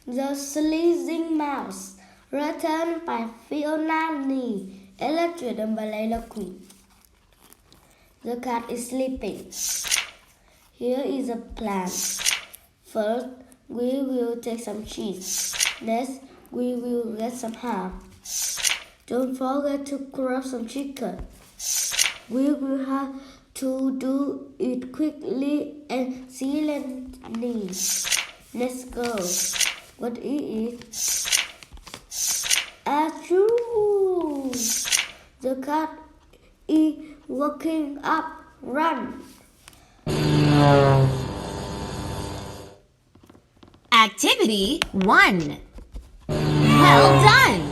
The Sleazing Mouse, written by Fiona Neal, illustrated by Layla Queen. The cat is sleeping. Here is a plan. First, we will take some cheese. Next, we will get some ham. Don't forget to grab some chicken. We will have to do it quickly and silently. Let's go. What is it? Achoo! The cat is waking up. Run! Activity 1. Well done!